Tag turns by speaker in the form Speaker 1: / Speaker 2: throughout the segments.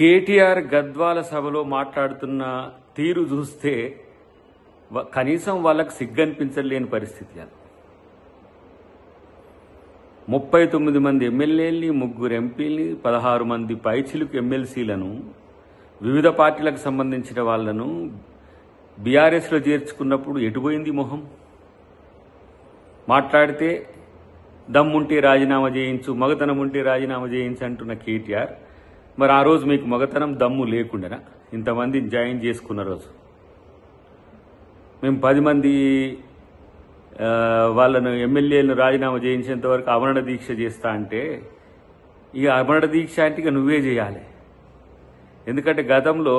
Speaker 1: కేటీఆర్ గద్వాల సభలో మాట్లాడుతున్న తీరు చూస్తే కనీసం వాళ్ళకు సిగ్గనిపించలేని పరిస్థితి. 39 మంది ఎమ్మెల్యేలని, 3 ఎంపీలని, 16 మంది పైచిలుకు ఎమ్మెల్సీలను, వివిధ పార్టీలకు సంబంధించిన వాళ్లను బీఆర్ఎస్లో చేర్చుకున్నప్పుడు ఎటుపోయింది మొహం? మాట్లాడితే దమ్ముంటే రాజీనామా చేయించు, మగతనం ఉంటే రాజీనామా చేయించు అంటున్న కేటీఆర్, మరి ఆ రోజు మీకు మగతనం దమ్ము లేకుండానా ఇంతమందిని జాయిన్ చేసుకున్న రోజు? మేము 10 మంది వాళ్ళను ఎమ్మెల్యేలను రాజీనామా చేయించేంత వరకు అమరణ దీక్ష చేస్తా అంటే, ఇక అమరణ దీక్ష అంటే ఇక నువ్వే చేయాలి. ఎందుకంటే గతంలో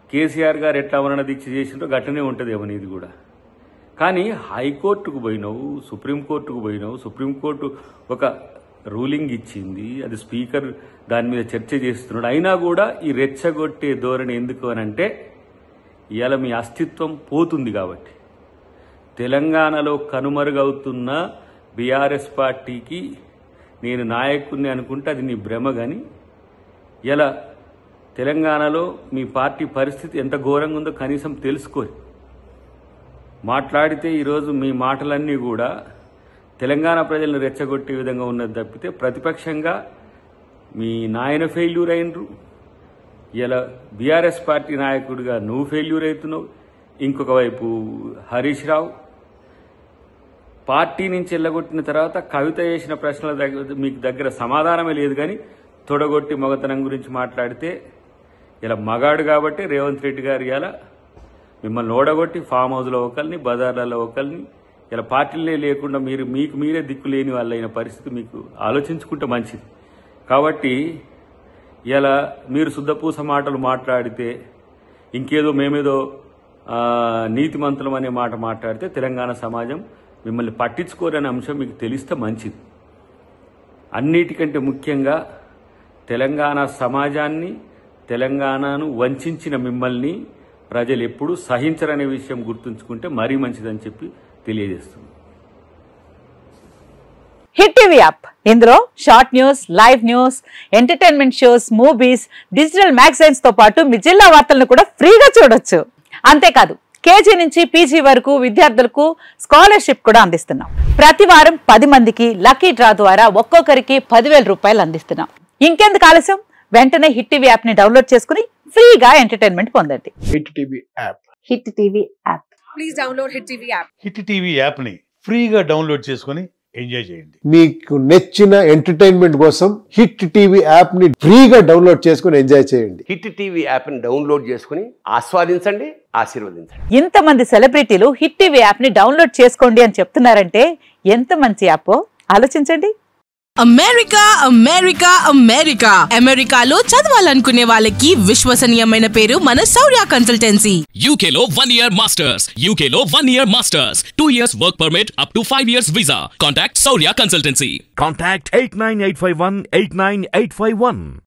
Speaker 1: కేసీఆర్ గారు ఎట్లా అమరణ దీక్ష చేసిందో గట్టనే ఉంటుందేమో నీది కూడా. కానీ హైకోర్టుకు పోయినావు, సుప్రీంకోర్టుకు పోయినావు, సుప్రీంకోర్టు ఒక రూలింగ్ ఇచ్చింది, అది స్పీకర్ దాని మీద చర్చ చేస్తున్నాడు. అయినా కూడా ఈ రెచ్చగొట్టే ధోరణి ఎందుకు అనంటే ఇవాళ మీ అస్తిత్వం పోతుంది కాబట్టి. తెలంగాణలో కనుమరుగవుతున్న బీఆర్ఎస్ పార్టీకి నేను నాయకుడిని అనుకుంటే అది నీ భ్రమ. కానీ ఇలా తెలంగాణలో మీ పార్టీ పరిస్థితి ఎంత ఘోరంగా ఉందో కనీసం తెలుసుకోరు. మాట్లాడితే ఈరోజు మీ మాటలన్నీ కూడా తెలంగాణ ప్రజలను రెచ్చగొట్టే విధంగా ఉన్నది తప్పితే, ప్రతిపక్షంగా మీ నాయన ఫెయిల్యూర్ అయినరు, ఇలా బీఆర్ఎస్ పార్టీ నాయకుడిగా నువ్వు ఫెయిల్యూర్ అవుతున్నావు. ఇంకొక వైపు హరీష్ రావు పార్టీ నుంచి వెళ్ళగొట్టిన తర్వాత కవిత చేసిన ప్రశ్నల మీకు దగ్గర సమాధానమే లేదు. కానీ తొడగొట్టి మగతనం గురించి మాట్లాడితే ఇలా మగాడు కాబట్టి రేవంత్ రెడ్డి గారు ఇలా మిమ్మల్ని ఓడగొట్టి ఫామ్ హౌస్లో ఒకరిని, బజార్లలో ఒకరిని, ఇలా పార్టీలనే లేకుండా మీకు మీరే దిక్కులేని వాళ్ళైన పరిస్థితి మీకు ఆలోచించుకుంటే మంచిది. కాబట్టి ఇలా మీరు శుద్ధపూస మాటలు మాట్లాడితే, ఇంకేదో మేమేదో నీతిమంతులం అనే మాట మాట్లాడితే తెలంగాణ సమాజం మిమ్మల్ని పట్టించుకోరనే అంశం మీకు తెలిస్తే మంచిది. అన్నిటికంటే ముఖ్యంగా తెలంగాణ సమాజాన్ని, తెలంగాణను వంచిన మిమ్మల్ని ప్రజలు ఎప్పుడూ సహించరనే విషయం గుర్తుంచుకుంటే మరీ మంచిదని చెప్పి తెలియజేస్తుంది.
Speaker 2: హిట్ టీవీ యాప్, ఇందులో short news, live news, entertainment shows, movies, digital magazines తో పాటు మీ జిల్లా వార్తలను కూడా ఫ్రీగా చూడొచ్చు. అంతేకాదు కేజీ నుంచి పీజీ వరకు విద్యార్థులకు స్కాలర్షిప్ కూడా అందిస్తున్నాం. ప్రతి వారం 10 మందికి లక్కీ డ్రా ద్వారా ఒక్కొక్కరికి 10,000 రూపాయలు అందిస్తున్నాం. ఇంకెందుకు ఆలస్యం, వెంటనే హిట్ టీవీ యాప్ ని డౌన్లోడ్ చేసుకుని ఫ్రీగా ఎంటర్టైన్మెంట్ పొందండి.
Speaker 3: Hit TV app.
Speaker 2: Hit TV app.
Speaker 4: Please download hit TV app.
Speaker 3: Hit TV app ని ఫ్రీగా డౌన్లోడ్ చేసుకుని ఎంజాయ్ చేయండి.
Speaker 5: మీకు నచ్చిన ఎంటర్టైన్మెంట్ కోసం హిట్ టీవీ యాప్ ని ఫ్రీగా డౌన్లోడ్ చేసుకుని ఎంజాయ్ చేయండి.
Speaker 6: హిట్ టీవీ యాప్ ని డౌన్లోడ్ చేసుకుని ఆస్వాదించండి, ఆశీర్వదించండి.
Speaker 2: ఇంతమంది సెలబ్రిటీలు హిట్ టీవీ యాప్ ని డౌన్లోడ్ చేసుకోండి అని చెప్తున్నారంటే ఎంత మంచి యాప్ ఆలోచించండి.
Speaker 4: అమెరికా అమెరికా అమెరికా అమెరికాలో చదవాలనుకునే వాళ్ళకి విశ్వసనీయమైన పేరు మన శౌర్య కన్సల్టెన్సీ.
Speaker 7: UK లో 1 year masters, UK లో 1 year masters, 2 years work permit up to 5 years visa. Contact Shaurya Consultancy.
Speaker 8: Contact 89851 89851.